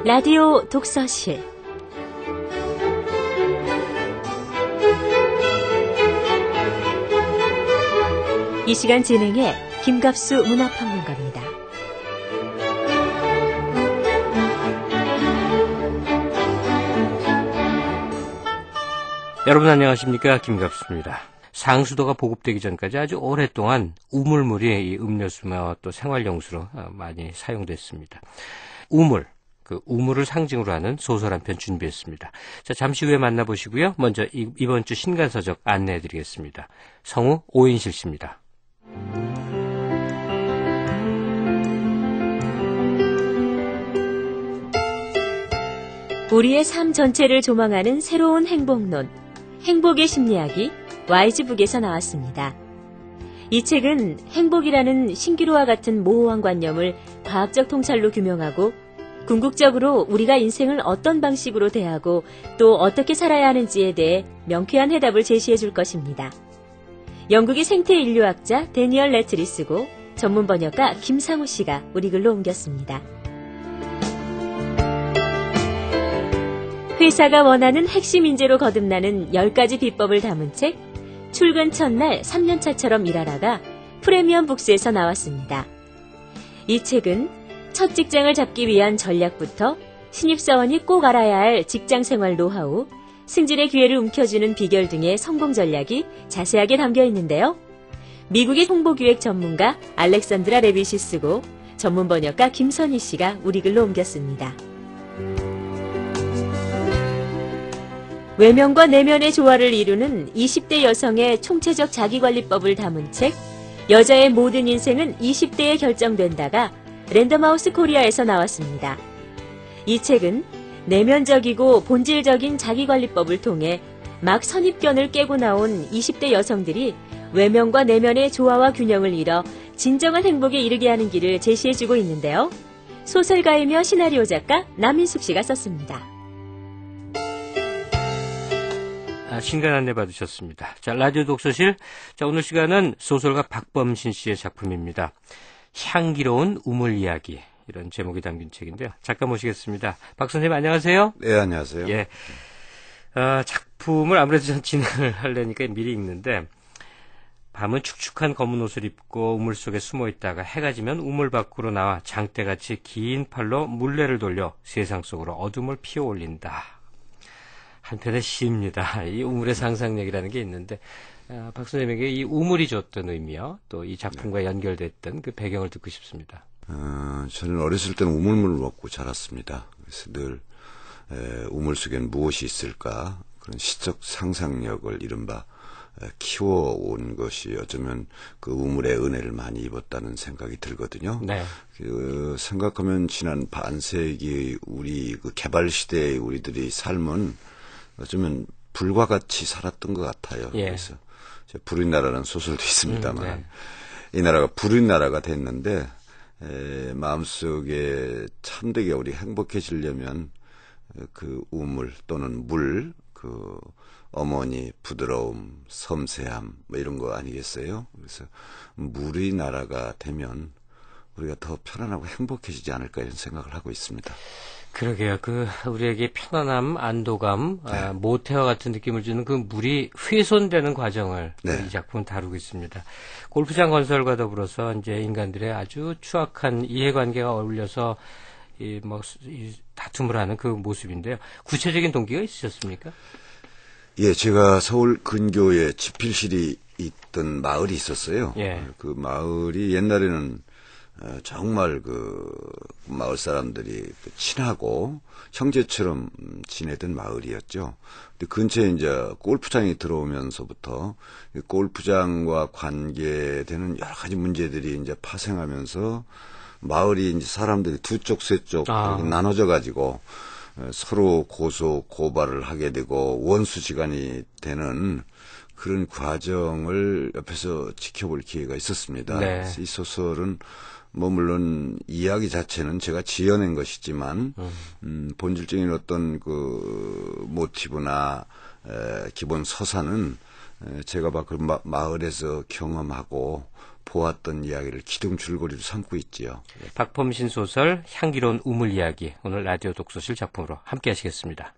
라디오 독서실 이 시간 진행해 김갑수 문화평론가입니다. 여러분 안녕하십니까? 김갑수입니다. 상수도가 보급되기 전까지 아주 오랫동안 우물물이 이 음료수나 또 생활용수로 많이 사용됐습니다. 우물, 그 우물을 상징으로 하는 소설 한 편 준비했습니다. 자, 잠시 후에 만나보시고요. 먼저 이번 주 신간서적 안내해드리겠습니다. 성우 오인실 씨입니다. 우리의 삶 전체를 조망하는 새로운 행복론, 행복의 심리학이 와이즈북에서 나왔습니다. 이 책은 행복이라는 신기루와 같은 모호한 관념을 과학적 통찰로 규명하고 궁극적으로 우리가 인생을 어떤 방식으로 대하고 또 어떻게 살아야 하는지에 대해 명쾌한 해답을 제시해 줄 것입니다. 영국의 생태인류학자 데니얼 레틀이 쓰고 전문 번역가 김상우 씨가 우리 글로 옮겼습니다. 회사가 원하는 핵심 인재로 거듭나는 10가지 비법을 담은 책 출근 첫날 3년차처럼 일하라가 프리미엄 북스에서 나왔습니다. 이 책은 첫 직장을 잡기 위한 전략부터 신입사원이 꼭 알아야 할 직장생활 노하우, 승진의 기회를 움켜쥐는 비결 등의 성공 전략이 자세하게 담겨 있는데요. 미국의 홍보기획 전문가 알렉산드라 레빗이 쓰고 전문 번역가 김선희 씨가 우리 글로 옮겼습니다. 외면과 내면의 조화를 이루는 20대 여성의 총체적 자기관리법을 담은 책 여자의 모든 인생은 20대에 결정된다가 랜덤하우스 코리아에서 나왔습니다. 이 책은 내면적이고 본질적인 자기관리법을 통해 막 선입견을 깨고 나온 20대 여성들이 외면과 내면의 조화와 균형을 이뤄 진정한 행복에 이르게 하는 길을 제시해주고 있는데요. 소설가이며 시나리오 작가 남인숙 씨가 썼습니다. 신간 안내 받으셨습니다. 자, 라디오 독서실. 자, 오늘 시간은 소설가 박범신 씨의 작품입니다. 향기로운 우물 이야기. 이런 제목이 담긴 책인데요. 작가 모시겠습니다. 박 선생님 안녕하세요. 네, 안녕하세요. 예. 작품을 아무래도 전 진행을 하려니까 미리 읽는데 밤은 축축한 검은 옷을 입고 우물 속에 숨어 있다가 해가 지면 우물 밖으로 나와 장대같이 긴 팔로 물레를 돌려 세상 속으로 어둠을 피워 올린다. 한편의 시입니다. 이 우물의 상상력이라는 게 있는데 박 선생님에게 이 우물이 줬던 의미요. 또 이 작품과 연결됐던 그 배경을 듣고 싶습니다. 저는 어렸을 때는 우물물을 먹고 자랐습니다. 그래서 늘 우물 속에는 무엇이 있을까 그런 시적 상상력을 이른바 키워온 것이 어쩌면 그 우물의 은혜를 많이 입었다는 생각이 들거든요. 네. 생각하면 지난 반세기 우리 그 개발 시대의 우리들이 삶은 어쩌면 불과 같이 살았던 것 같아요. 예. 그래서 불의 나라라는 소설도 있습니다만 네. 이 나라가 불의 나라가 됐는데 마음속에 참되게 우리 행복해지려면 그 우물 또는 물, 그 어머니 부드러움, 섬세함 뭐 이런 거 아니겠어요? 그래서 물의 나라가 되면 우리가 더 편안하고 행복해지지 않을까 이런 생각을 하고 있습니다. 그러게요. 우리에게 편안함, 안도감, 네. 모태와 같은 느낌을 주는 그 물이 훼손되는 과정을 네. 이 작품은 다루고 있습니다. 골프장 건설과 더불어서 이제 인간들의 아주 추악한 이해관계가 어울려서 이 다툼을 하는 그 모습인데요. 구체적인 동기가 있으셨습니까? 예, 제가 서울 근교에 집필실이 있던 마을이 있었어요. 예. 그 마을이 옛날에는 정말 그 마을 사람들이 친하고 형제처럼 지내던 마을이었죠. 근데 근처에 이제 골프장이 들어오면서부터 골프장과 관계되는 여러 가지 문제들이 이제 파생하면서 마을이 이제 사람들이 두 쪽, 세 쪽 이렇게 나눠져 가지고 서로 고소, 고발을 하게 되고 원수지간이 되는 그런 과정을 옆에서 지켜볼 기회가 있었습니다. 네. 그래서 이 소설은 물론 이야기 자체는 제가 지어낸 것이지만 본질적인 어떤 그 모티브나 기본 서사는 제가 그 마을에서 경험하고 보았던 이야기를 기둥 줄거리로 삼고 있지요. 박범신 소설 향기로운 우물 이야기, 오늘 라디오 독서실 작품으로 함께 하시겠습니다.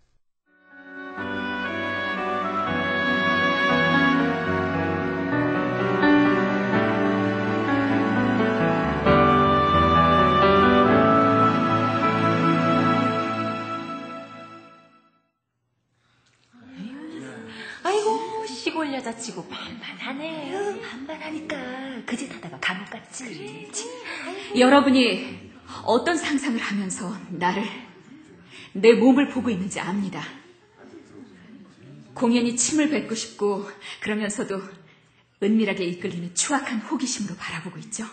아이고, 시골 여자치고 반반하네. 반반하니까 그 짓 하다가 감옥 갔지. 여러분이 어떤 상상을 하면서 내 몸을 보고 있는지 압니다. 공연히 침을 뱉고 싶고 그러면서도 은밀하게 이끌리는 추악한 호기심으로 바라보고 있죠.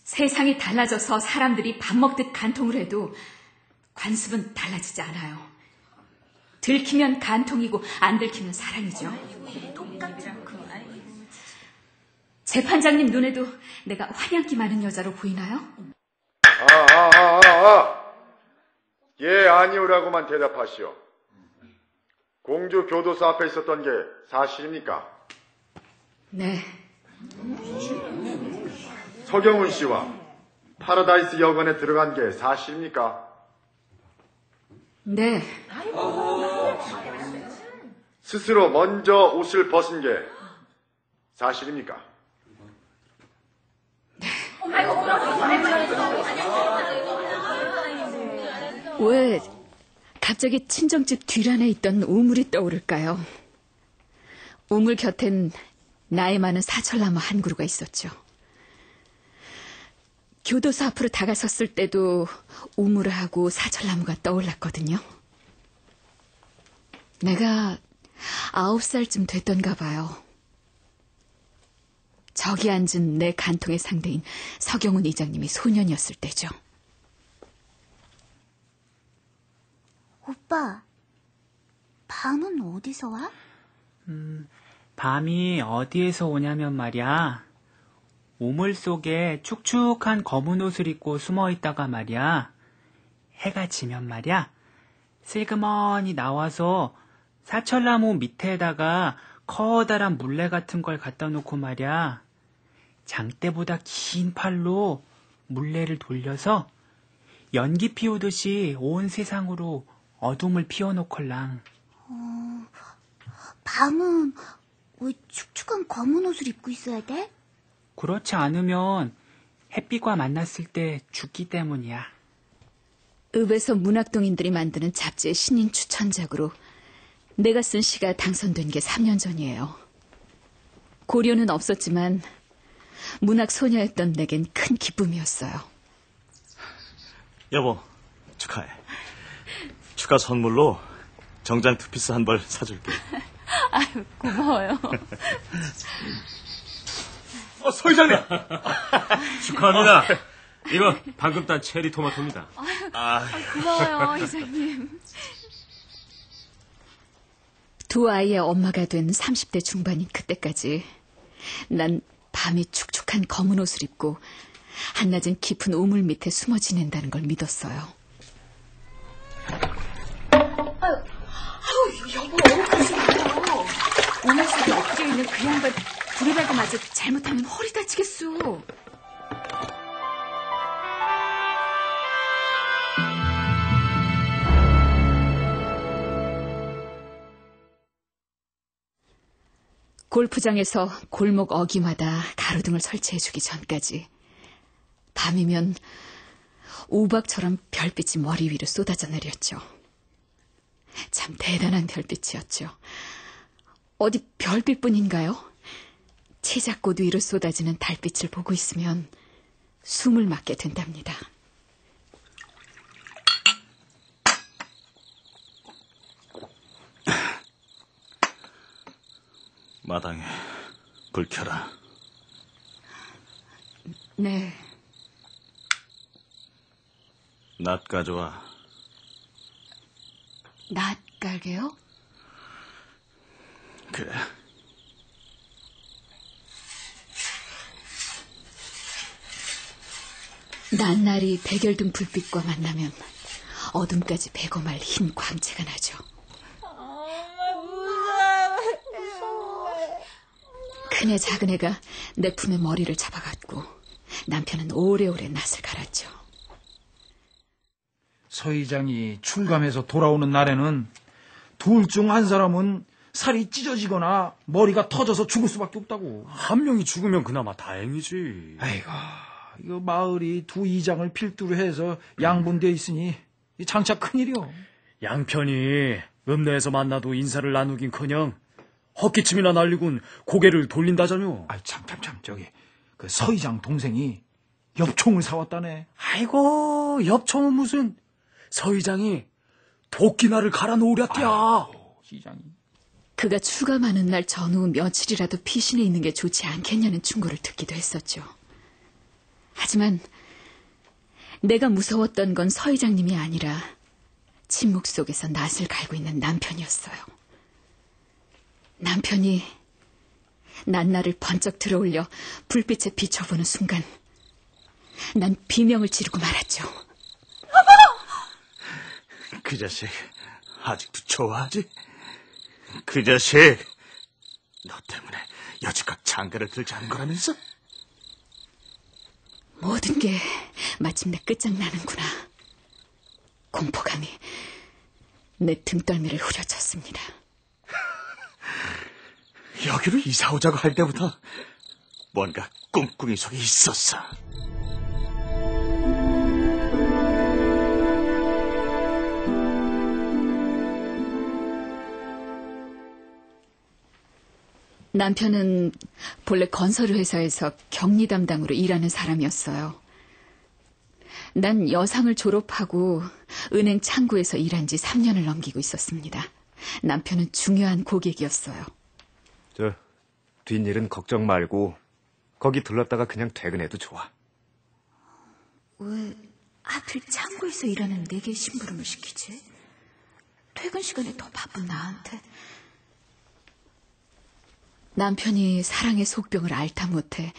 세상이 달라져서 사람들이 밥 먹듯 간통을 해도 관습은 달라지지 않아요. 들키면 간통이고 안 들키면 사랑이죠. 재판장님 눈에도 내가 환향기 많은 여자로 보이나요? 예, 아니오라고만 대답하시오. 공주 교도소 앞에 있었던 게 사실입니까? 네. 서경훈 씨와 파라다이스 여관에 들어간 게 사실입니까? 네. 스스로 먼저 옷을 벗은 게 사실입니까? 왜 갑자기 친정집 뒤란에 있던 우물이 떠오를까요? 우물 곁엔 나이 많은 사철나무 한 그루가 있었죠. 교도소 앞으로 다가섰을 때도 우물하고 사철나무가 떠올랐거든요. 내가 9살쯤 됐던가 봐요. 저기 앉은 내 간통의 상대인 서경훈 이장님이 소년이었을 때죠. 오빠, 밤은 어디서 와? 밤이 어디에서 오냐면 말이야. 우물 속에 축축한 검은 옷을 입고 숨어 있다가 말이야. 해가 지면 말이야. 슬그머니 나와서 사철나무 밑에다가 커다란 물레 같은 걸 갖다 놓고 말이야. 장대보다 긴 팔로 물레를 돌려서 연기 피우듯이 온 세상으로 어둠을 피워놓걸랑. 밤은 왜 축축한 검은 옷을 입고 있어야 돼? 그렇지 않으면 햇빛과 만났을 때 죽기 때문이야. 읍에서 문학동인들이 만드는 잡지의 신인 추천작으로 내가 쓴 시가 당선된 게 3년 전이에요. 고려는 없었지만 문학 소녀였던 내겐 큰 기쁨이었어요. 여보, 축하해. 축하 선물로 정장 투피스 한 벌 사줄게. 아유, 고마워요. 서 이장님! 축하합니다. 이거 방금 딴 체리 토마토입니다. 고마워요, 이장님. 두 아이의 엄마가 된 30대 중반인 그때까지 난 밤이 축축한 검은 옷을 입고 한낮은 깊은 우물 밑에 숨어 지낸다는 걸 믿었어요. 여보, 그러지 마요. 우물 속에 엎드려 있는 그 양반 부르다가 맞아 잘못하면 허리 다치겠어. 골프장에서 골목 어귀마다 가로등을 설치해주기 전까지 밤이면 우박처럼 별빛이 머리 위로 쏟아져 내렸죠. 참 대단한 별빛이었죠. 어디 별빛뿐인가요? 치자꽃 위로 쏟아지는 달빛을 보고 있으면 숨을 막게 된답니다. 마당에 불 켜라. 네. 낫 가져와. 낫 깔게요? 그래. 낮날이 백열등 불빛과 만나면 어둠까지 배고 말 흰 광채가 나죠. 큰애 작은애가 내 품에 머리를 잡아갔고 남편은 오래오래 낯을 갈았죠. 서의장이 출감해서 돌아오는 날에는 둘 중 한 사람은 살이 찢어지거나 머리가 터져서 죽을 수밖에 없다고. 한 명이 죽으면 그나마 다행이지. 아이고, 이거 마을이 두 이장을 필두로 해서 양분되어 있으니 장차 큰일이요. 양편이 읍내에서 만나도 인사를 나누긴커녕 헛기침이나 날리곤 고개를 돌린다자뇨. 참, 저기 그 서의장 동생이 엽총을 사왔다네. 아이고, 엽총은 무슨. 서의장이 도끼날을 갈아 놓으렸대야. 시장이. 그가 출감하는 날 전후 며칠이라도 피신해 있는 게 좋지 않겠냐는 충고를 듣기도 했었죠. 하지만 내가 무서웠던 건 서의장님이 아니라 침묵 속에서 낯을 갈고 있는 남편이었어요. 남편이 낱날을 번쩍 들어올려 불빛에 비춰보는 순간 난 비명을 지르고 말았죠. 그 자식 아직도 좋아하지? 그 자식 너 때문에 여지껏 장가를 들지 않은 거라면서? 모든 게 마침내 끝장나는구나. 공포감이 내 등떨미를 후려쳤습니다. 여기로 이사 오자고 할 때부터 뭔가 꿍꿍이 속에 있었어. 남편은 본래 건설회사에서 격리 담당으로 일하는 사람이었어요. 난 여상을 졸업하고 은행 창구에서 일한 지 3년을 넘기고 있었습니다. 남편은 중요한 고객이었어요. 저 뒷일은 걱정 말고 거기 들렀다가 그냥 퇴근해도 좋아. 왜 하필 창고에서 일하는 내게 심부름을 시키지? 퇴근 시간에 더 바쁜 나한테. 남편이 사랑의 속병을 앓다 못해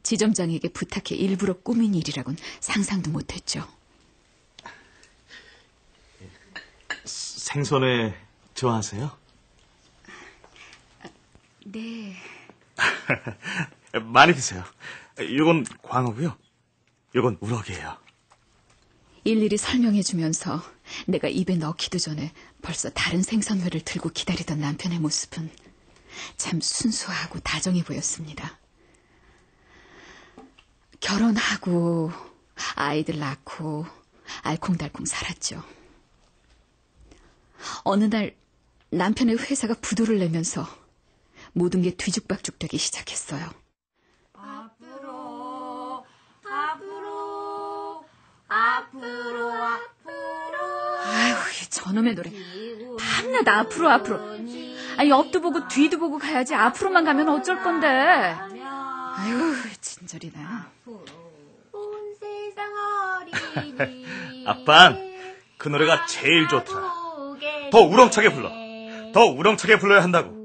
지점장에게 부탁해 일부러 꾸민 일이라곤 상상도 못했죠. 생선회 좋아하세요? 네. 많이 드세요. 이건 광어고요. 이건 우럭이에요. 일일이 설명해주면서 내가 입에 넣기도 전에 벌써 다른 생선회를 들고 기다리던 남편의 모습은 참 순수하고 다정해 보였습니다. 결혼하고 아이들 낳고 알콩달콩 살았죠. 어느 날 남편의 회사가 부도를 내면서 모든 게 뒤죽박죽 되기 시작했어요. 앞으로. 아유, 저놈의 노래. 밤낮 앞으로. 옆도 보고 뒤도 보고 가야지. 앞으로만 가면 어쩔 건데. 아유, 진절이네. 아빤 그 노래가 제일 좋더라. 더 우렁차게 불러. 더 우렁차게 불러야 한다고.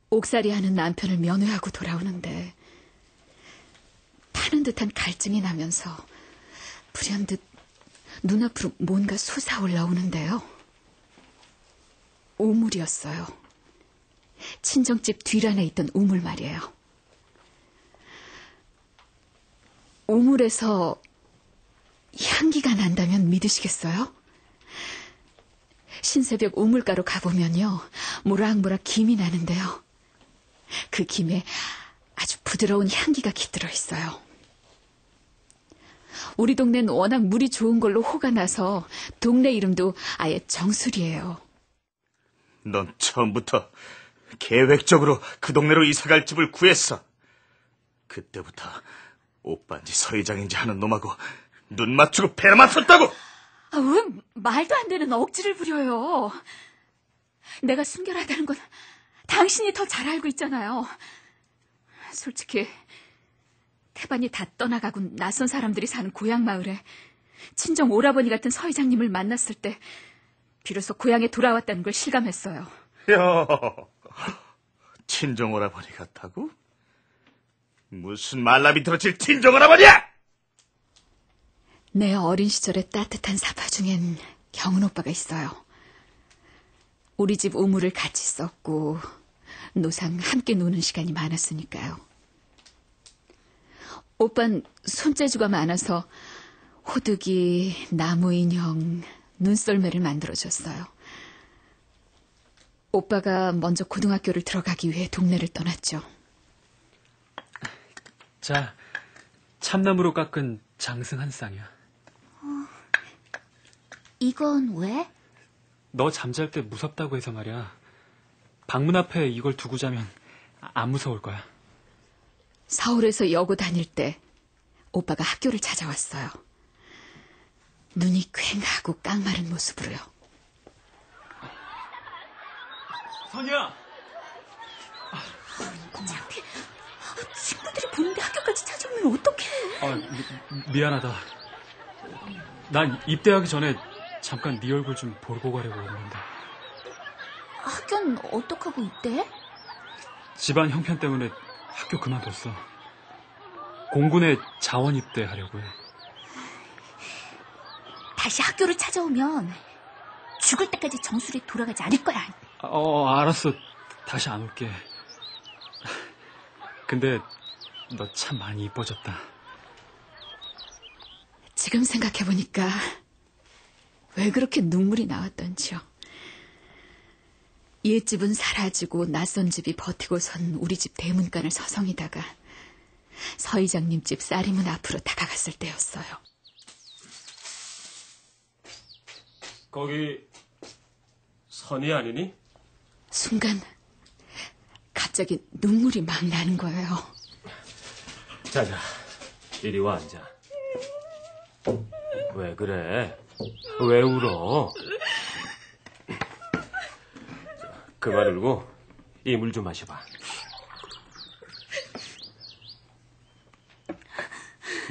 옥살이 하는 남편을 면회하고 돌아오는데 타는 듯한 갈증이 나면서 불현듯 눈앞으로 뭔가 솟아올라오는데요. 우물이었어요. 친정집 뒤란에 있던 우물 말이에요. 우물에서 향기가 난다면 믿으시겠어요? 신새벽 우물가로 가보면요, 모락모락 김이 나는데요. 그 김에 아주 부드러운 향기가 깃들어 있어요. 우리 동네는 워낙 물이 좋은 걸로 호가 나서 동네 이름도 아예 정술이에요. 넌 처음부터 계획적으로 그 동네로 이사갈 집을 구했어. 그때부터 오빠인지 서의장인지 하는 놈하고 눈 맞추고 배 맞췄다고. 왜 말도 안 되는 억지를 부려요. 내가 순결하다는 건 당신이 더 잘 알고 있잖아요. 솔직히 태반이 다 떠나가고 낯선 사람들이 사는 고향 마을에 친정 오라버니 같은 서의장님을 만났을 때 비로소 고향에 돌아왔다는 걸 실감했어요. 야, 친정 오라버니 같다고? 무슨 말라비 들어칠 친정 오라버니야! 내 어린 시절의 따뜻한 사파 중엔 경은 오빠가 있어요. 우리 집 우물을 같이 썼고 노상 함께 노는 시간이 많았으니까요. 오빤 손재주가 많아서 호두기, 나무 인형, 눈썰매를 만들어줬어요. 오빠가 먼저 고등학교를 들어가기 위해 동네를 떠났죠. 자, 참나무로 깎은 장승 한 쌍이야. 이건 왜? 너 잠잘 때 무섭다고 해서 말이야. 방문 앞에 이걸 두고 자면 안 무서울 거야. 서울에서 여고 다닐 때 오빠가 학교를 찾아왔어요. 눈이 퀭하고 깡마른 모습으로요. 선이야! 창피해. 친구들이 보는데 학교까지 찾아오면 어떡해. 미안하다. 난 입대하기 전에 잠깐 네 얼굴 좀 보고 가려고 했는데. 학교는 어떡하고 있대? 집안 형편 때문에 학교 그만뒀어. 공군에 자원 입대하려고 해. 다시 학교를 찾아오면 죽을 때까지 정수리에 돌아가지 않을 거야. 알았어. 다시 안 올게. 근데 너 참 많이 이뻐졌다. 지금 생각해보니까 왜 그렇게 눈물이 나왔던지요. 옛집은 사라지고 낯선 집이 버티고 선 우리 집 대문간을 서성이다가 서 이장님 집 쌀이문 앞으로 다가갔을 때였어요. 거기 선이 아니니? 순간 갑자기 눈물이 막 나는 거예요. 자자, 이리 와 앉아. 왜 그래? 왜 울어? 그만 울고 이 물 좀 마셔봐.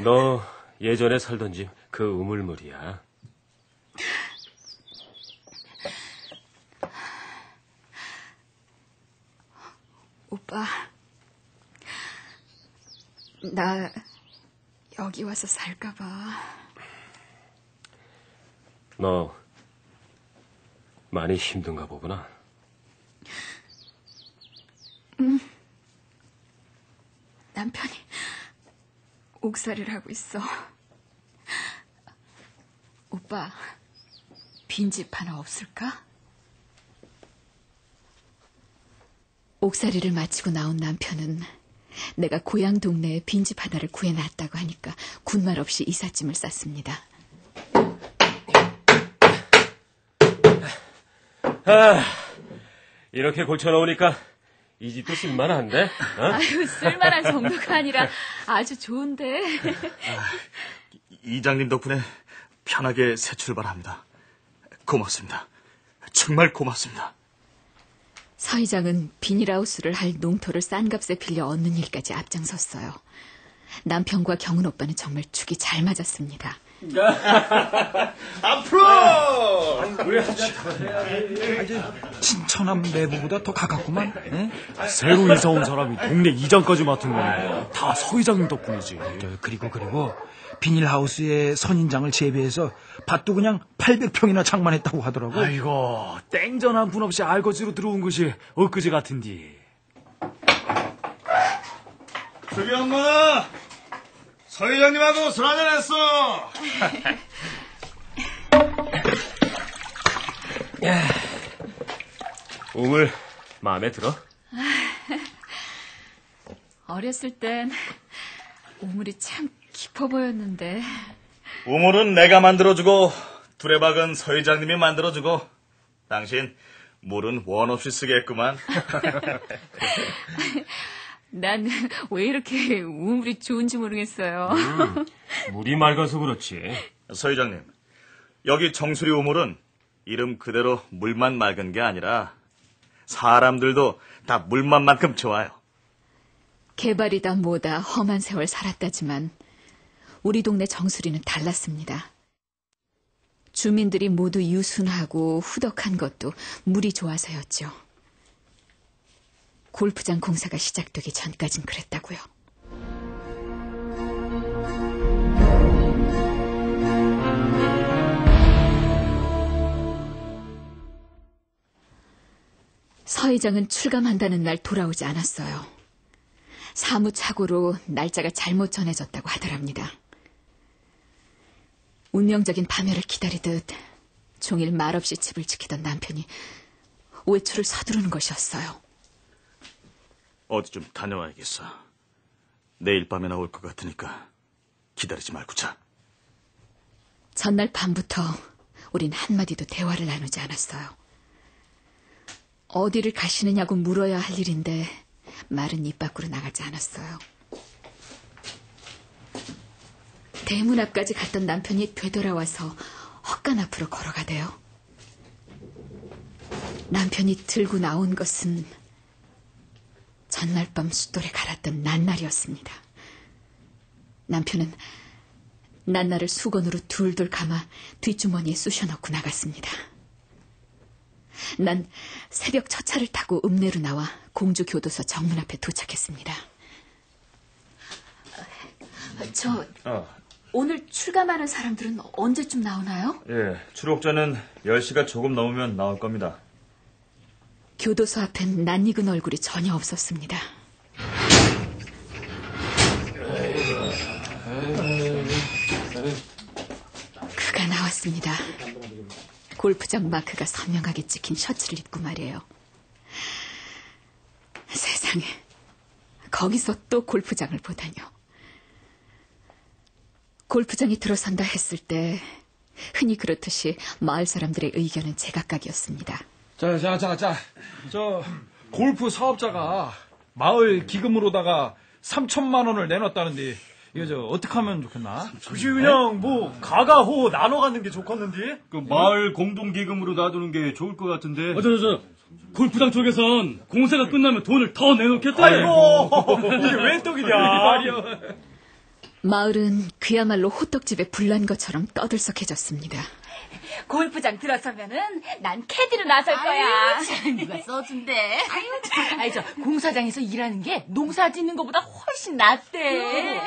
너 예전에 살던 집 그 우물물이야. 오빠, 나 여기 와서 살까 봐. 너 많이 힘든가 보구나. 남편이 옥살이를 하고 있어. 오빠, 빈집 하나 없을까? 옥살이를 마치고 나온 남편은 내가 고향 동네에 빈집 하나를 구해놨다고 하니까 군말 없이 이삿짐을 쌌습니다. 이렇게 고쳐놓으니까 이 집도 쓸만한데? 어? 아유, 쓸만한 정도가 아니라 아주 좋은데. 이장님 덕분에 편하게 새 출발합니다. 고맙습니다. 정말 고맙습니다. 서 이장은 비닐하우스를 할 농토를 싼 값에 빌려 얻는 일까지 앞장섰어요. 남편과 경은 오빠는 정말 죽이 잘 맞았습니다. 앞으로! 우리 한잔 친천함 내부보다 더 가깝구만. 응? 새로 이사 온 사람이 동네 이장까지 맡은 거는 다 서 이장님 덕분이지. 그리고 비닐하우스에 선인장을 재배해서 밭도 그냥 800평이나 장만했다고 하더라고. 아이고, 땡전 한 푼 없이 알거지로 들어온 것이 엊그제 같은디. 저기 엄마, 서 회장님하고 술 한잔 했어. 우물 마음에 들어? 어렸을 땐 우물이 참 깊어 보였는데. 우물은 내가 만들어주고 두레박은 서 회장님이 만들어주고 당신 물은 원 없이 쓰겠구만. 난 왜 이렇게 우물이 좋은지 모르겠어요. 물이 맑아서 그렇지. 서 회장님, 여기 정수리 우물은 이름 그대로 물만 맑은 게 아니라 사람들도 다 물만만큼 좋아요. 개발이다 뭐다 험한 세월 살았다지만 우리 동네 정수리는 달랐습니다. 주민들이 모두 유순하고 후덕한 것도 물이 좋아서였죠. 골프장 공사가 시작되기 전까진 그랬다고요. 서 서회장은 출감한다는 날 돌아오지 않았어요. 사무착오로 날짜가 잘못 전해졌다고 하더랍니다. 운명적인 파멸을 기다리듯 종일 말없이 집을 지키던 남편이 외출을 서두르는 것이었어요. 어디 좀 다녀와야겠어. 내일 밤에 나올 것 같으니까 기다리지 말고 자. 전날 밤부터 우린 한마디도 대화를 나누지 않았어요. 어디를 가시느냐고 물어야 할 일인데 말은 입 밖으로 나가지 않았어요. 대문 앞까지 갔던 남편이 되돌아와서 헛간 앞으로 걸어가대요. 남편이 들고 나온 것은 전날 밤 숫돌에 갈았던 낱날이었습니다. 남편은 낱날을 수건으로 둘둘 감아 뒷주머니에 쑤셔넣고 나갔습니다. 난 새벽 첫 차를 타고 읍내로 나와 공주교도소 정문 앞에 도착했습니다. 오늘 출감하는 사람들은 언제쯤 나오나요? 예, 출옥자는 10시가 조금 넘으면 나올 겁니다. 교도소 앞엔 낯익은 얼굴이 전혀 없었습니다. 그가 나왔습니다. 골프장 마크가 선명하게 찍힌 셔츠를 입고 말이에요. 세상에, 거기서 또 골프장을 보다뇨. 골프장에 들어선다 했을 때 흔히 그렇듯이 마을 사람들의 의견은 제각각이었습니다. 저 골프 사업자가 마을 기금으로다가 3천만 원을 내놨다는데 이거 저 어떻게 하면 좋겠나? 그게 그냥 뭐 가가호 나눠 갖는 게 좋겠는데? 그 마을 공동기금으로 놔두는 게 좋을 것 같은데. 골프장 쪽에선 공사가 끝나면 돈을 더 내놓겠대. 아이고, 이게 웬 떡이냐? 마을은 그야말로 호떡집에 불난 것처럼 떠들썩해졌습니다. 골프장 들어서면은 난 캐디로 나설 거야. 누가 써준대? 저 공사장에서 일하는 게 농사 짓는 것보다 훨씬 낫대.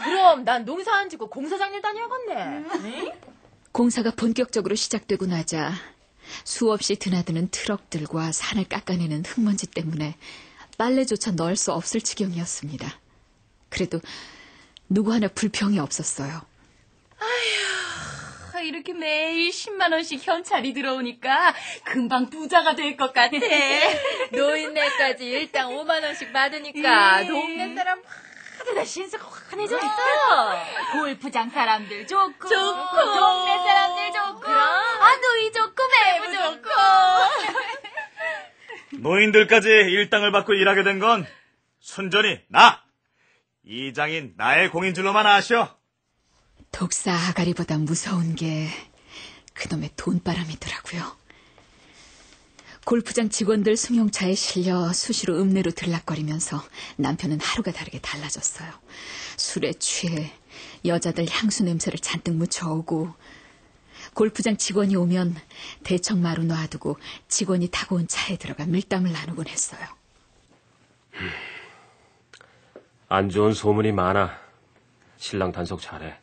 그럼 난 농사 안 짓고 공사장 일 다녀야겠네. 공사가 본격적으로 시작되고 나자 수없이 드나드는 트럭들과 산을 깎아내는 흙먼지 때문에 빨래조차 넣을 수 없을 지경이었습니다. 그래도 누구 하나 불평이 없었어요. 아휴, 이렇게 매일 10만 원씩 현찰이 들어오니까 금방 부자가 될 것 같아. 노인네까지 일당 5만 원씩 받으니까 동네 사람 모두가 신세가 환해져 있어요. 골프장 사람들 좋고 동네 사람들 좋고 노이 좋고 매부 좋고. 노인들까지 일당을 받고 일하게 된 건 순전히 나! 이장인 나의 공인 줄로만 아시오. 독사 아가리보다 무서운 게 그놈의 돈바람이더라고요. 골프장 직원들 승용차에 실려 수시로 읍내로 들락거리면서 남편은 하루가 다르게 달라졌어요. 술에 취해 여자들 향수 냄새를 잔뜩 묻혀오고 골프장 직원이 오면 대청마루 놔두고 직원이 타고 온 차에 들어가 밀담을 나누곤 했어요. 안 좋은 소문이 많아. 신랑 단속 잘해.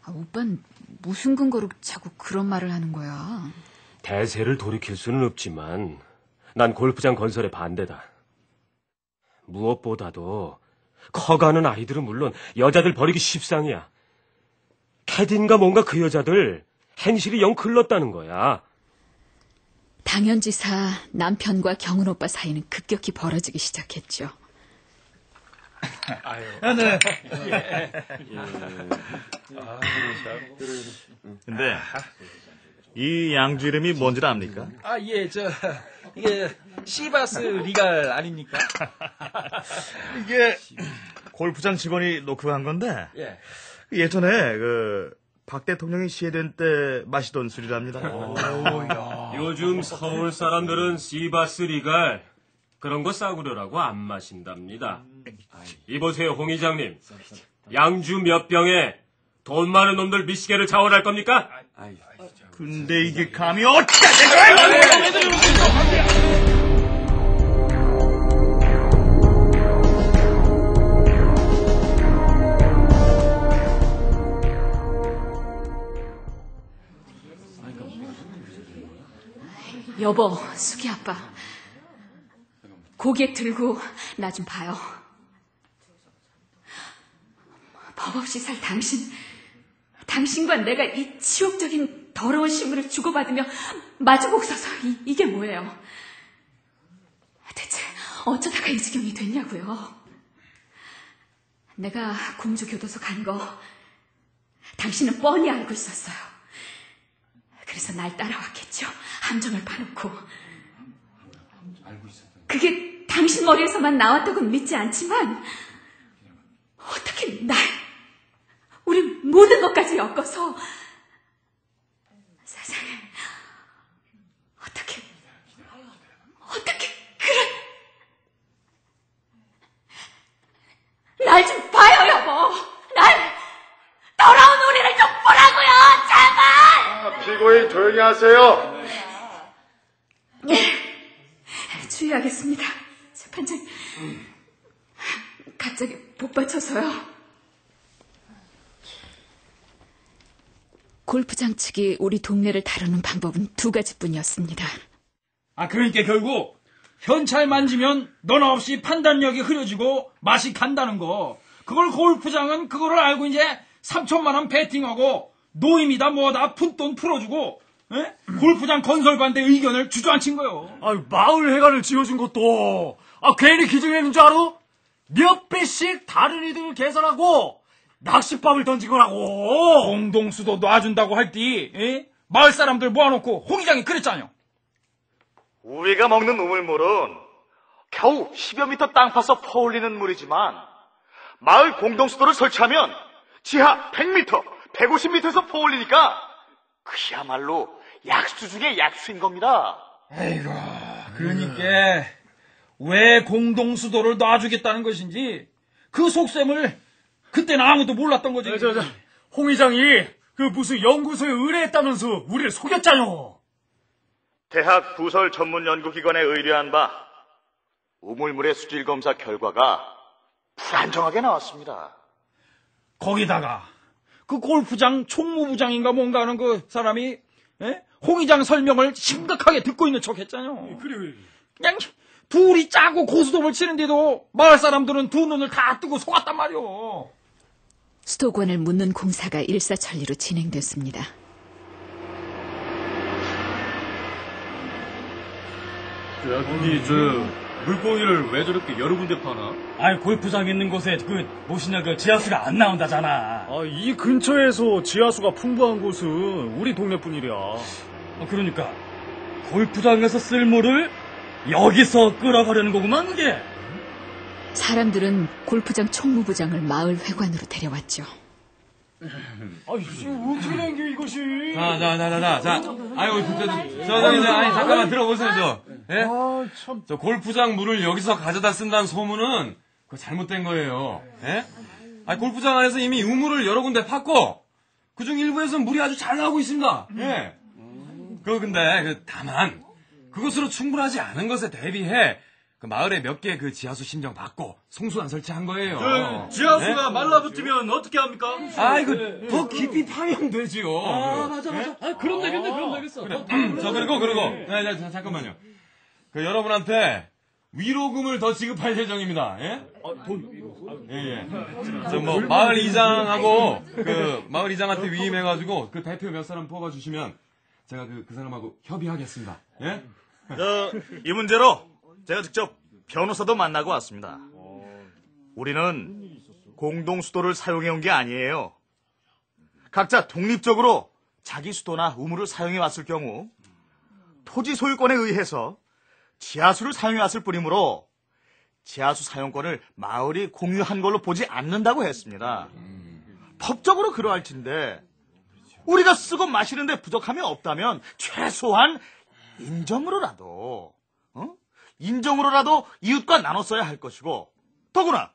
오빤 무슨 근거로 자꾸 그런 말을 하는 거야? 대세를 돌이킬 수는 없지만 난 골프장 건설에 반대다. 무엇보다도 커가는 아이들은 물론 여자들 버리기 십상이야. 캐딘가 뭔가 그 여자들 행실이 영 글렀다는 거야. 당연지사 남편과 경은 오빠 사이는 급격히 벌어지기 시작했죠. 네. 근데 이 양주 이름이 뭔지 압니까? 이게 시바스 리갈 아닙니까? 이게 골프장 직원이 노크한 건데 예전에 박 대통령이 시해된 때 마시던 술이랍니다. 요즘 서울 사람들은 시바스 리갈 그런 거 싸구려라고 안 마신답니다. 이보세요, 홍 이장님. 양주 몇 병에 돈 많은 놈들 미시게를 자원할 겁니까? 근데 이게 감이 어떻게 여보, 수기 아빠. 고개 들고 나 좀 봐요. 법 없이 살 당신과 내가 이 치욕적인 더러운 신문을 주고받으며 마주보고 서서 이게 뭐예요? 대체 어쩌다가 이 지경이 됐냐고요. 내가 공주교도소 간 거 당신은 뻔히 알고 있었어요. 그래서 날 따라왔겠죠. 함정을 파놓고. 그게 당신 머리에서만 나왔다고는 믿지 않지만 어떻게 우리 모든 것까지 엮어서 세상에 어떻게 그래. 날 좀 봐요, 여보. 더러운 우리를 좀 보라고요, 제발. 피고인 조용히 하세요. 주의하겠습니다. 재판장 갑자기 복받쳐서요. 골프장 측이 우리 동네를 다루는 방법은 두 가지뿐이었습니다. 그러니까 결국 현찰 만지면 너나 없이 판단력이 흐려지고 맛이 간다는 거. 그걸 골프장은 그거를 알고 이제 3천만 원 베팅하고 노임이다 뭐다 푼돈 풀어주고 골프장 건설반대 의견을 주저앉힌 거요. 마을 회관을 지어준 것도 괜히 기증했는 줄 알아? 몇 배씩 다른 이득을 계산하고 낚싯밥을 던진 거라고. 공동수도 놔준다고 할디 마을 사람들 모아놓고 홍의장이 그랬잖아요. 우리가 먹는 우물물은 겨우 10여 미터 땅 파서 퍼올리는 물이지만 마을 공동수도를 설치하면 지하 100m, 150m에서 퍼올리니까 그야말로 약수 중에 약수인 겁니다. 에이구, 그러니까 왜 공동수도를 놔주겠다는 것인지 그 속셈을 그때는 아무도 몰랐던 거지. 홍 의장이 무슨 연구소에 의뢰했다면서 우리를 속였잖여. 대학 부설 전문 연구기관에 의뢰한 바 우물물의 수질 검사 결과가 불안정하게 나왔습니다. 거기다가 그 골프장 총무부장인가 뭔가 하는 그 사람이 홍의장 설명을 심각하게 듣고 있는 척 했잖아요. 그래. 그냥 둘이 짜고 고스톱을 치는데도 마을 사람들은 두 눈을 다 뜨고 속았단 말이오. 수도권을 묻는 공사가 일사천리로 진행됐습니다. 거기 물고기를 왜 저렇게 여러 군데 파나? 골프장 있는 곳에 뭐시냐 지하수가 안 나온다잖아. 이 근처에서 지하수가 풍부한 곳은 우리 동네뿐이랴. 그러니까 골프장에서 쓸 물을 여기서 끌어가려는 거구만 그게. 사람들은 골프장 총무부장을 마을 회관으로 데려왔죠. 어떻게 된 게 이것이? 잠깐만 들어보세요, 저 골프장 물을 여기서 가져다 쓴다는 소문은 그거 잘못된 거예요. 골프장 안에서 이미 우물을 여러 군데 팠고, 그중 일부에서는 물이 아주 잘 나오고 있습니다. 근데 다만, 그것으로 충분하지 않은 것에 대비해, 마을에 몇 개 지하수 심정 받고 송수관 설치한 거예요. 지하수가 말라붙으면 어떻게 합니까? 이거 더 깊이 파면 되지요. 맞아. 그럼 되겠어. 그래. 그리고 잠깐만요. 여러분한테 위로금을 더 지급할 예정입니다. 돈? 마을 이장하고 마을 이장한테 위임해가지고 대표 몇 사람 뽑아주시면 제가 그 사람하고 협의하겠습니다. 이 문제로 제가 직접 변호사도 만나고 왔습니다. 우리는 공동수도를 사용해온 게 아니에요. 각자 독립적으로 자기 수도나 우물을 사용해왔을 경우 토지 소유권에 의해서 지하수를 사용해왔을 뿐이므로 지하수 사용권을 마을이 공유한 걸로 보지 않는다고 했습니다. 법적으로 그러할진데 우리가 쓰고 마시는데 부족함이 없다면 최소한 인정으로라도 이웃과 나눠 써야 할 것이고, 더구나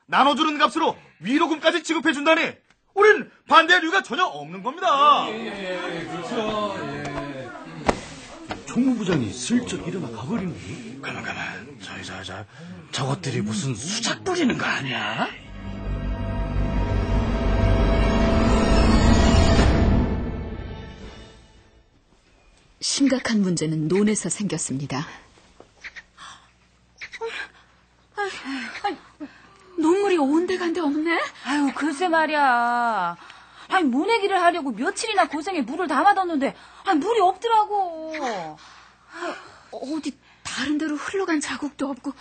나눠주는 값으로 위로금까지 지급해준다니 우린 반대할 이유가 전혀 없는 겁니다. 그렇죠. 총무부장이 슬쩍 일어나 가버리네. 가만. 저것들이 무슨 수작 부리는 거 아니야? 심각한 문제는 논에서 생겼습니다. 논물이 온데간데 없네? 아유, 글쎄 말이야. 아니, 모내기를 하려고 며칠이나 고생에 물을 담아뒀는데, 물이 없더라고. 어디 다른 데로 흘러간 자국도 없고,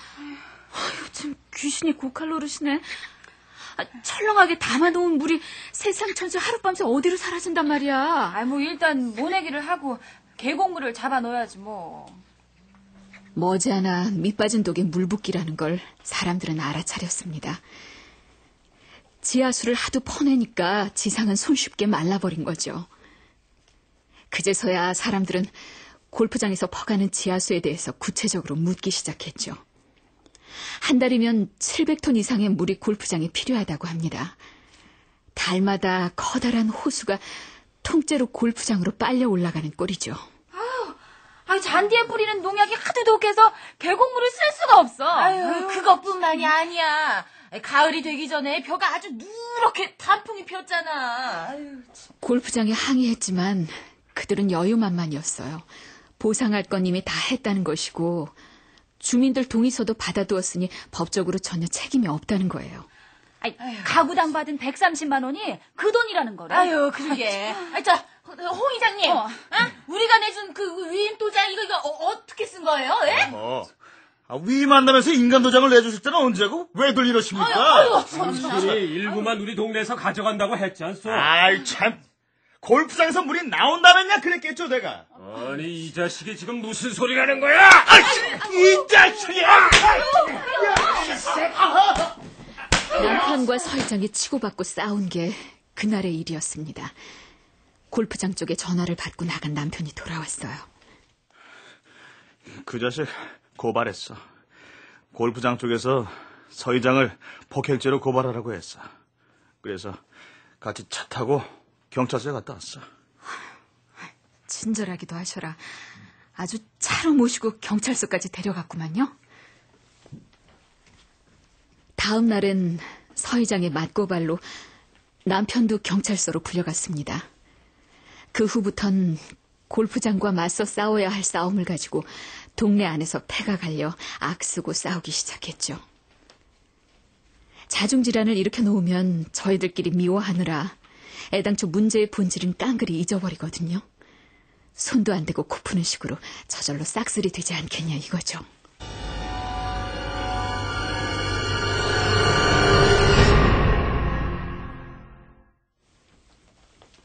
요즘 귀신이 고칼 노릇이네. 철렁하게 담아놓은 물이 세상 천지 하룻밤새 어디로 사라진단 말이야. 일단 모내기를 하고 계곡물을 잡아 넣어야지 뭐. 머지않아 밑빠진 독에 물붓기라는 걸 사람들은 알아차렸습니다. 지하수를 하도 퍼내니까 지상은 손쉽게 말라버린 거죠. 그제서야 사람들은 골프장에서 퍼가는 지하수에 대해서 구체적으로 묻기 시작했죠. 한 달이면 700톤 이상의 물이 골프장에 필요하다고 합니다. 달마다 커다란 호수가 통째로 골프장으로 빨려 올라가는 꼴이죠. 잔디에 뿌리는 농약이 하도 독해서 계곡물을 쓸 수가 없어. 그것뿐만이 아니야. 가을이 되기 전에 벼가 아주 누렇게 단풍이 폈잖아. 골프장에 항의했지만 그들은 여유만만이었어요. 보상할 건 이미 다 했다는 것이고 주민들 동의서도 받아두었으니 법적으로 전혀 책임이 없다는 거예요. 가구당 받은 130만 원이 그 돈이라는 거래. 그러게. 홍 이장님, 우리가 내준 그 위임 도장 이거 어떻게 쓴 거예요? 예? 위임한다면서 인간 도장을 내주실 때는 언제고? 왜들 이러십니까? 당신이 일부만 우리 동네에서 가져간다고 했지 않소? 아이 참, 골프장에서 물이 나온다면야 그랬겠죠 내가. 아니 이 자식이 지금 무슨 소리를 하는 거야? 이 자식이야! 남편과 서회장이 치고받고 싸운 게 그날의 일이었습니다. 골프장 쪽에 전화를 받고 나간 남편이 돌아왔어요. 그 자식 고발했어. 골프장 쪽에서 서 회장을 폭행죄로 고발하라고 했어. 그래서 같이 차 타고 경찰서에 갔다 왔어. 친절하기도 하셔라. 아주 차로 모시고 경찰서까지 데려갔구만요. 다음 날은 서 회장의 맞고발로 남편도 경찰서로 불려갔습니다. 그 후부턴 골프장과 맞서 싸워야 할 싸움을 가지고 동네 안에서 패가 갈려 악쓰고 싸우기 시작했죠. 자중질환을 일으켜 놓으면 저희들끼리 미워하느라 애당초 문제의 본질은 깡그리 잊어버리거든요. 손도 안 대고 코 푸는 식으로 저절로 싹쓸이 되지 않겠냐 이거죠.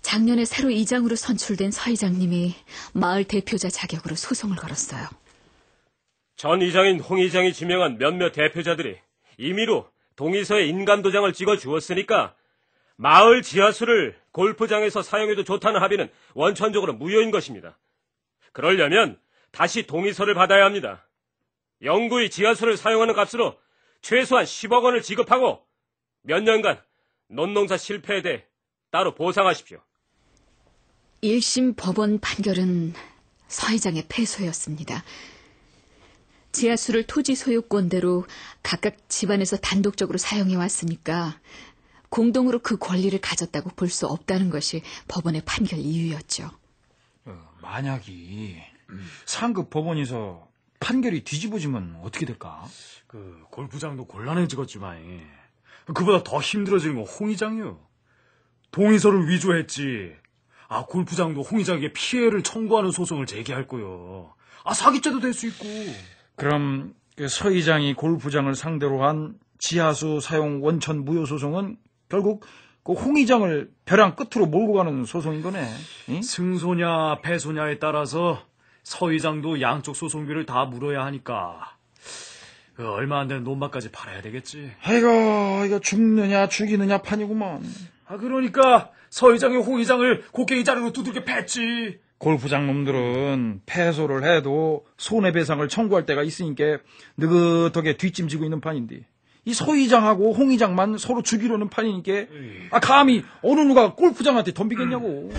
작년에 새로 이장으로 선출된 서 이장님이 마을 대표자 자격으로 소송을 걸었어요. 전 이장인 홍 이장이 지명한 몇몇 대표자들이 임의로 동의서에 인감도장을 찍어 주었으니까 마을 지하수를 골프장에서 사용해도 좋다는 합의는 원천적으로 무효인 것입니다. 그러려면 다시 동의서를 받아야 합니다. 영구히 지하수를 사용하는 값으로 최소한 10억 원을 지급하고 몇 년간 논농사 실패에 대해 따로 보상하십시오. 1심 법원 판결은 서 회장의 패소였습니다. 지하수를 토지 소유권대로 각각 집안에서 단독적으로 사용해왔으니까 공동으로 그 권리를 가졌다고 볼 수 없다는 것이 법원의 판결 이유였죠. 만약이 상급 법원에서 판결이 뒤집어지면 어떻게 될까? 골프장도 곤란해지겠지만 그보다 더 힘들어지는 건 홍 이장이요. 동의서를 위조했지. 골프장도 홍 이장에게 피해를 청구하는 소송을 제기할 거요. 사기죄도 될 수 있고. 그럼 서 이장이 골프장을 상대로 한 지하수 사용 원천 무효 소송은 결국 그 홍 이장을 벼랑 끝으로 몰고 가는 소송인 거네. 응? 승소냐 패소냐에 따라서 서 이장도 양쪽 소송비를 다 물어야 하니까 얼마 안 되는 논밭까지 팔아야 되겠지. 아이고, 이거 죽느냐 죽이느냐 판이구만. 그러니까 서 이장이 홍 이장을 곡괭이 자루로 두들겨 팼지. 골프장 놈들은 패소를 해도 손해배상을 청구할 때가 있으니까 느긋하게 뒷짐지고 있는 판인데 이 서 이장하고 홍 이장만 서로 죽이려는 판이니까 감히 어느 누가 골프장한테 덤비겠냐고.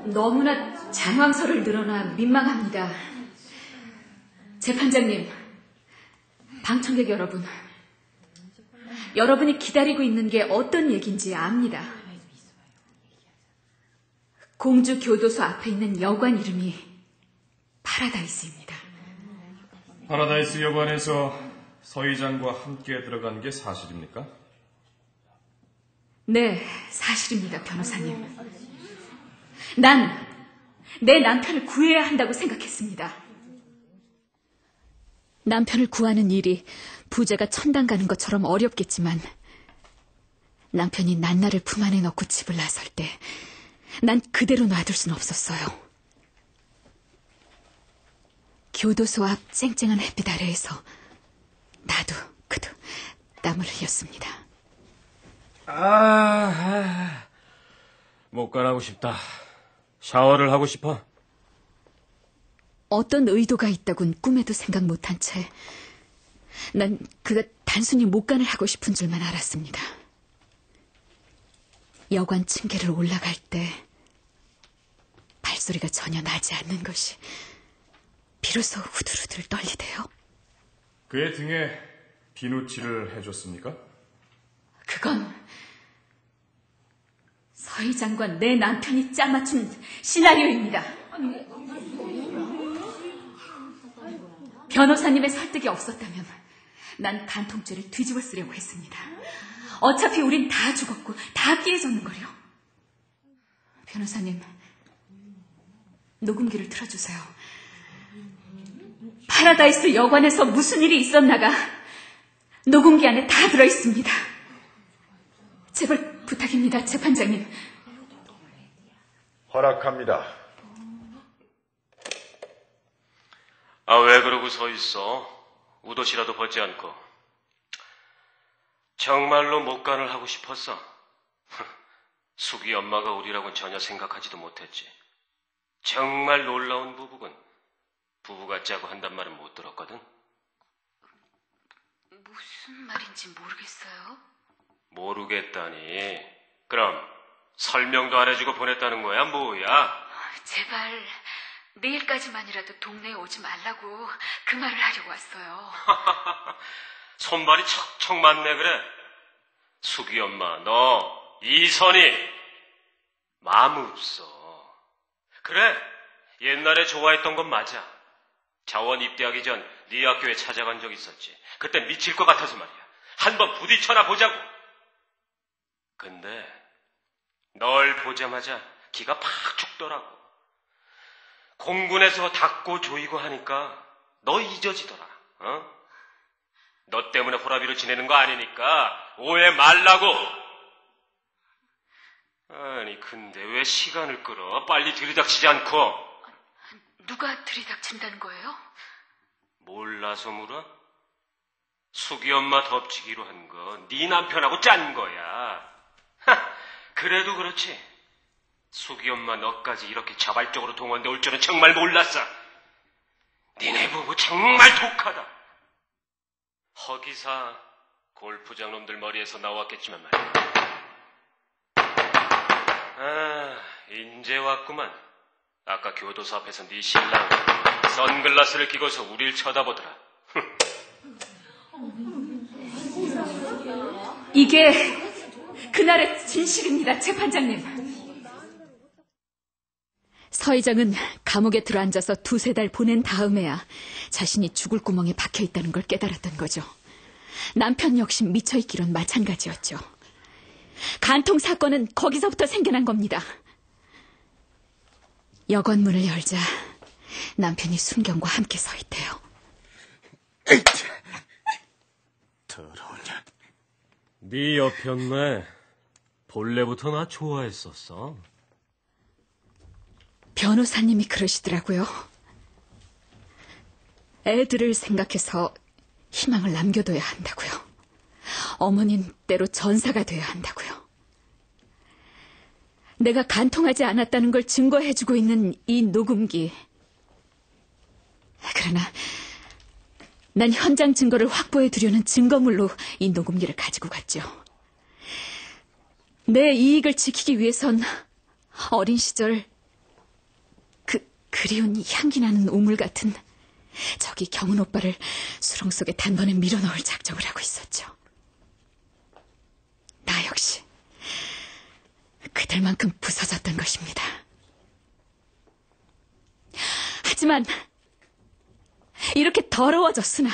너무나 장황설을 늘어나 민망합니다. 재판장님, 방청객 여러분, 여러분이 기다리고 있는 게 어떤 얘기인지 압니다. 공주 교도소 앞에 있는 여관 이름이 파라다이스입니다. 파라다이스 여관에서 서의장과 함께 들어간 게 사실입니까? 네, 사실입니다, 변호사님. 난 내 남편을 구해야 한다고 생각했습니다. 남편을 구하는 일이 부자가 천당 가는 것처럼 어렵겠지만 남편이 난나를 품 안에 넣고 집을 나설 때 난 그대로 놔둘 순 없었어요. 교도소 앞 쨍쨍한 햇빛 아래에서 나도 그도 땀을 흘렸습니다. 목간하고 싶다. 샤워를 하고 싶어. 어떤 의도가 있다곤 꿈에도 생각 못한 채 난 그가 단순히 목간을 하고 싶은 줄만 알았습니다. 여관 층계를 올라갈 때 발소리가 전혀 나지 않는 것이 비로소 후들후들 떨리대요. 그의 등에 비누칠을 해줬습니까? 그건 서의장과 내 남편이 짜맞춘 시나리오입니다. 변호사님의 설득이 없었다면 난 간통죄를 뒤집어 쓰려고 했습니다. 어차피 우린 다 죽었고 다 피해졌는걸요. 변호사님, 녹음기를 틀어주세요. 파라다이스 여관에서 무슨 일이 있었나가 녹음기 안에 다 들어있습니다. 제발 부탁입니다, 재판장님. 허락합니다. 왜 그러고 서 있어? 우도시라도 벗지 않고. 정말로 목간을 하고 싶었어. 숙이 엄마가 우리라고는 전혀 생각하지도 못했지. 정말 놀라운 부부군. 부부 같자고 한단 말은 못 들었거든. 무슨 말인지 모르겠어요. 모르겠다니. 그럼 설명도 안 해주고 보냈다는 거야, 뭐야? 제발 내일까지만이라도 동네에 오지 말라고 그 말을 하려고 왔어요. 손발이 척척 맞네, 그래. 숙이 엄마, 너 이선이 마음 없어. 그래, 옛날에 좋아했던 건 맞아. 자원 입대하기 전 네 학교에 찾아간 적 있었지. 그땐 미칠 것 같아서 말이야. 한번 부딪혀나 보자고. 근데 널 보자마자 기가 팍 죽더라고. 공군에서 닦고 조이고 하니까 너 잊어지더라. 너 때문에 호라비로 지내는 거 아니니까 오해 말라고. 아니 근데 왜 시간을 끌어? 빨리 들이닥치지 않고. 누가 들이닥친다는 거예요? 몰라서 물어? 숙이 엄마 덮치기로 한 거 네 남편하고 짠 거야. 그래도 그렇지. 숙이 엄마 너까지 이렇게 자발적으로 동원돼 올 줄은 정말 몰랐어. 니네 부부 정말 독하다. 허기사 골프장 놈들 머리에서 나왔겠지만 말이야. 인제 왔구만. 아까 교도소 앞에서 네 신랑 선글라스를 끼고서 우릴 쳐다보더라. 이게 그날의 진실입니다, 재판장님. 서의장은 감옥에 들어앉아서 2-3달 보낸 다음에야 자신이 죽을 구멍에 박혀있다는 걸 깨달았던 거죠. 남편 역시 미쳐있기론 마찬가지였죠. 간통 사건은 거기서부터 생겨난 겁니다. 여관 문을 열자 남편이 순경과 함께 서 있대요. 더러우냐. 네 옆였네. 본래부터 나 좋아했었어. 변호사님이 그러시더라고요. 애들을 생각해서 희망을 남겨둬야 한다고요. 어머닌 때로 전사가 돼야 한다고요. 내가 간통하지 않았다는 걸 증거해주고 있는 이 녹음기. 그러나 난 현장 증거를 확보해두려는 증거물로 이 녹음기를 가지고 갔죠. 내 이익을 지키기 위해선 어린 시절 그리운 향기나는 우물 같은 저기 경은 오빠를 수렁 속에 단번에 밀어넣을 작정을 하고 있었죠. 그들만큼 부서졌던 것입니다. 하지만 이렇게 더러워졌으나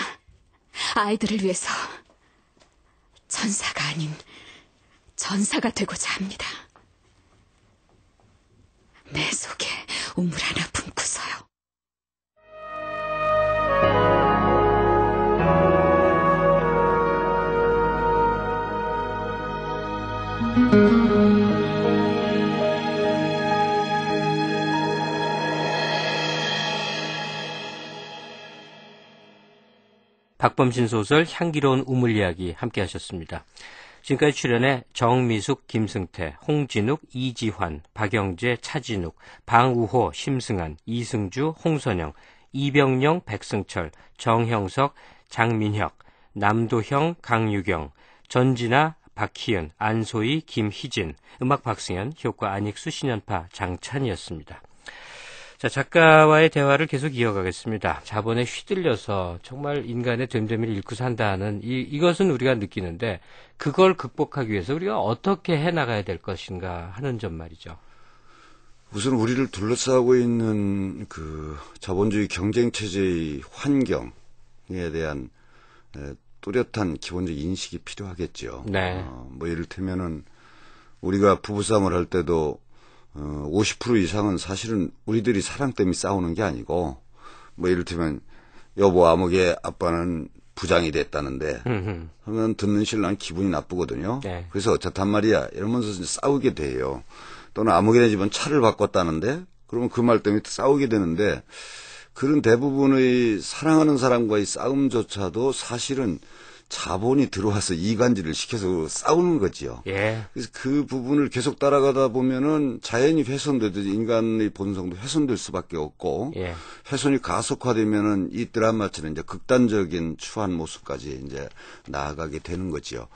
아이들을 위해서 천사가 아닌 전사가 되고자 합니다. 내 속에 우물 하나 품고서요. 박범신 소설 향기로운 우물 이야기 함께 하셨습니다. 지금까지 출연해 정미숙, 김승태, 홍진욱, 이지환, 박영재, 차진욱, 방우호, 심승한, 이승주, 홍선영, 이병영, 백승철, 정형석, 장민혁, 남도형, 강유경, 전진아, 박희은, 안소희, 김희진, 음악 박승현, 효과 안익수, 신연파, 장찬이었습니다. 자, 작가와의 대화를 계속 이어가겠습니다. 자본에 휘둘려서 정말 인간의 됨됨이를 잃고 산다는 이것은 우리가 느끼는데 그걸 극복하기 위해서 우리가 어떻게 해나가야 될 것인가 하는 점 말이죠. 우선 우리를 둘러싸고 있는 그 자본주의 경쟁체제의 환경에 대한 뚜렷한 기본적 인식이 필요하겠죠. 네. 뭐 이를테면은 우리가 부부싸움을 할 때도 50% 이상은 사실은 우리들이 사랑 때문에 싸우는 게 아니고, 뭐 이를테면, 여보, 아무개 아빠는 부장이 됐다는데, 하면 듣는 신랑은 기분이 나쁘거든요. 네. 그래서 어쨌단 말이야, 이러면서 싸우게 돼요. 또는 아무개네 집은 차를 바꿨다는데, 그러면 그 말 때문에 싸우게 되는데, 그런 대부분의 사랑하는 사람과의 싸움조차도 사실은 자본이 들어와서 이간질을 시켜서 싸우는 거지요. 예. 그래서 그 부분을 계속 따라가다 보면은 자연이 훼손되듯이 인간의 본성도 훼손될 수밖에 없고, 예. 훼손이 가속화되면은 이 드라마처럼 이제 극단적인 추한 모습까지 이제 나아가게 되는 거지요.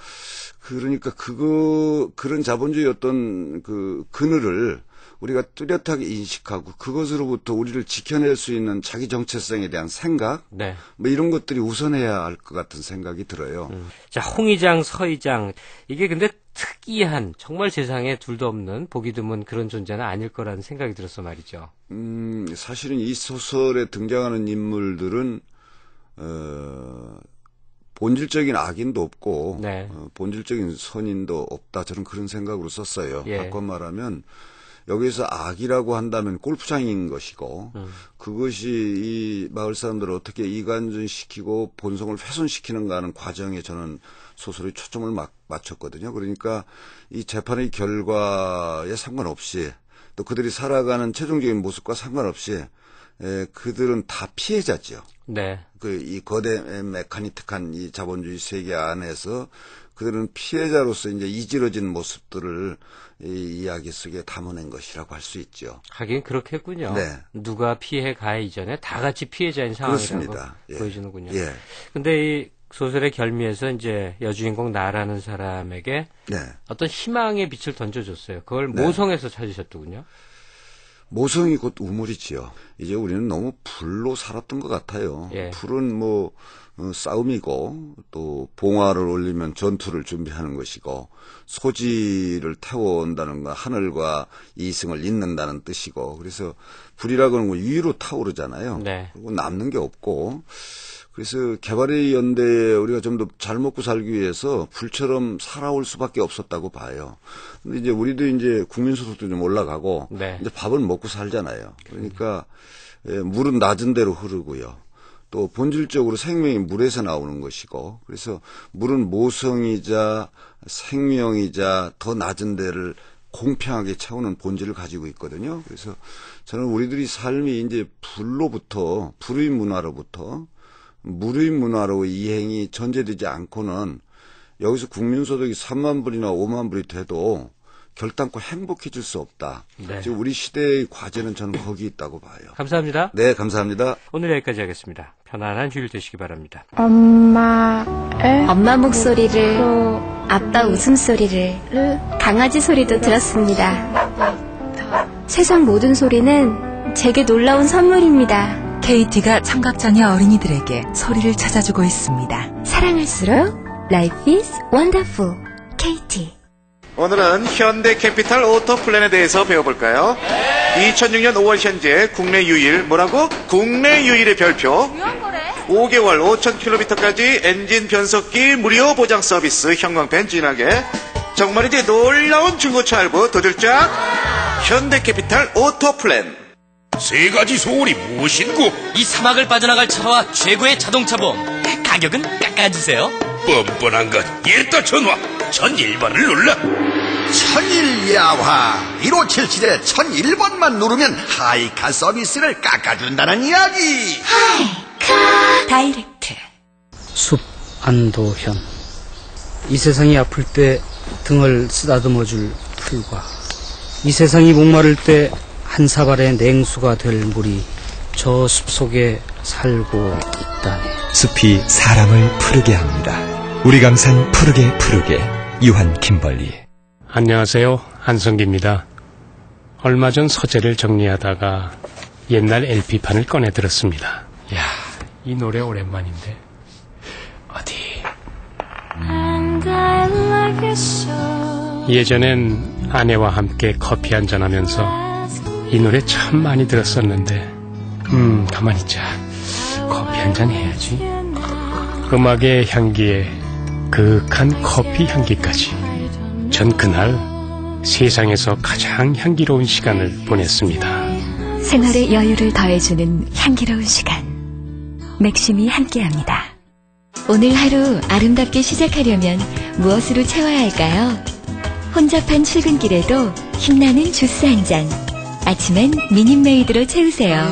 그러니까 그런 자본주의 어떤 그 그늘을 우리가 뚜렷하게 인식하고 그것으로부터 우리를 지켜낼 수 있는 자기 정체성에 대한 생각, 네. 뭐 이런 것들이 우선해야 할 것 같은 생각이 들어요. 자, 홍의장, 서의장 이게 근데 특이한 정말 세상에 둘도 없는 보기 드문 그런 존재는 아닐 거라는 생각이 들어서 말이죠. 사실은 이 소설에 등장하는 인물들은 본질적인 악인도 없고 네. 본질적인 선인도 없다. 저는 그런 생각으로 썼어요. 예. 바꿔 말하면 여기서 악이라고 한다면 골프장인 것이고 그것이 이 마을 사람들을 어떻게 이간질시키고 본성을 훼손시키는가 하는 과정에 저는 소설의 초점을 맞췄거든요. 그러니까 이 재판의 결과에 상관없이 또 그들이 살아가는 최종적인 모습과 상관없이 그들은 다 피해자죠. 네. 이 거대 메카니틱한 이 자본주의 세계 안에서 그들은 피해자로서 이제 이지러진 모습들을 이 이야기 속에 담아낸 것이라고 할 수 있죠. 하긴 그렇겠군요. 네. 누가 피해 가해 이전에 다 같이 피해자인 상황이라고 그렇습니다. 예. 보여주는군요. 예. 근데 이 소설의 결미에서 이제 여주인공 나라는 사람에게 네. 어떤 희망의 빛을 던져줬어요. 그걸 네. 모성에서 찾으셨더군요. 모성이 곧 우물이지요. 이제 우리는 너무 불로 살았던 것 같아요. 예. 불은 뭐 싸움이고 또 봉화를 올리면 전투를 준비하는 것이고 소지를 태워온다는 건 하늘과 이승을 잇는다는 뜻이고 그래서 불이라고는 건 위로 타오르잖아요. 네. 그리고 남는 게 없고 그래서 개발의 연대에 우리가 좀 더 잘 먹고 살기 위해서 불처럼 살아올 수밖에 없었다고 봐요. 근데 이제 우리도 이제 국민소득도 좀 올라가고 네. 이제 밥은 먹고 살잖아요. 그러니까 물은 낮은 대로 흐르고요. 또 본질적으로 생명이 물에서 나오는 것이고 그래서 물은 모성이자 생명이자 더 낮은 데를 공평하게 채우는 본질을 가지고 있거든요. 그래서 저는 우리들이 삶이 이제 불의 문화로부터 물의 문화로 이행이 전제되지 않고는 여기서 국민소득이 3만 불이나 5만 불이 돼도 결단코 행복해질 수 없다. 네. 지금 우리 시대의 과제는 저는 거기 있다고 봐요. 감사합니다. 네, 감사합니다. 오늘 여기까지 하겠습니다. 편안한 주일 되시기 바랍니다. 엄마 목소리를, 아빠 웃음소리를, 강아지 소리도 들었습니다. 세상 모든 소리는 제게 놀라운 선물입니다. KT가 청각장애 어린이들에게 소리를 찾아주고 있습니다. 사랑할수록 Life is wonderful. KT. 오늘은 현대캐피탈 오토플랜에 대해서 배워볼까요? 2006년 5월 현재 국내 유일, 뭐라고? 국내 유일의 별표. 5개월 5,000km까지 엔진 변속기 무료 보장 서비스 형광펜 진하게. 정말이지 놀라운 중고차 할부 도들짝. 현대캐피탈 오토플랜. 세 가지 소원이 무엇인고? 이 사막을 빠져나갈 차와 최고의 자동차 보험. 가격은 깎아주세요. 뻔뻔한 것. 일도 전화. 1001번을 눌러. 1001 야화. 1577에 1001번만 누르면 하이카 서비스를 깎아준다는 이야기. 하이카 다이렉트. 숲 안도현. 이 세상이 아플 때 등을 쓰다듬어줄 풀과 이 세상이 목마를 때 한 사발의 냉수가 될 물이 저 숲속에 살고 있다네. 숲이 사람을 푸르게 합니다. 우리 강산 푸르게 유한 김벌리. 안녕하세요. 한성기입니다. 얼마 전 서재를 정리하다가 옛날 LP판을 꺼내 들었습니다. 이야, 이 노래 오랜만인데 어디? 예전엔 아내와 함께 커피 한잔하면서 이 노래 참 많이 들었었는데 가만히 있자. 커피 한잔 해야지. 음악의 향기에 그윽한 커피 향기까지. 전 그날 세상에서 가장 향기로운 시간을 보냈습니다. 생활의 여유를 더해주는 향기로운 시간. 맥심이 함께합니다. 오늘 하루 아름답게 시작하려면 무엇으로 채워야 할까요? 혼잡한 출근길에도 힘나는 주스 한 잔. 아침엔 미니메이드로 채우세요.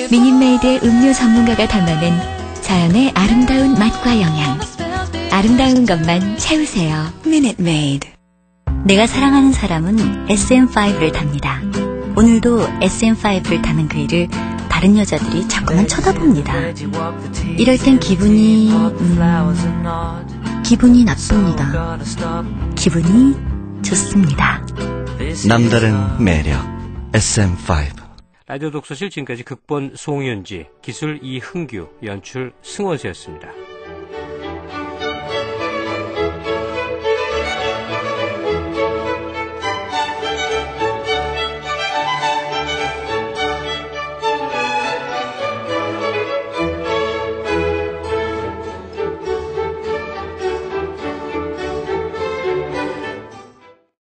미니메이드의 음료 전문가가 담아낸 자연의 아름다운 맛과 영양. 아름다운 것만 채우세요. Minute Maid. 내가 사랑하는 사람은 SM5를 탑니다. 오늘도 SM5를 타는 그이를 다른 여자들이 자꾸만 쳐다봅니다. 이럴 땐 기분이 나쁩니다. 기분이 좋습니다. 남다른 매력 SM5. 라디오 독서실 지금까지 극본 송윤지, 기술 이흥규, 연출 승원수였습니다.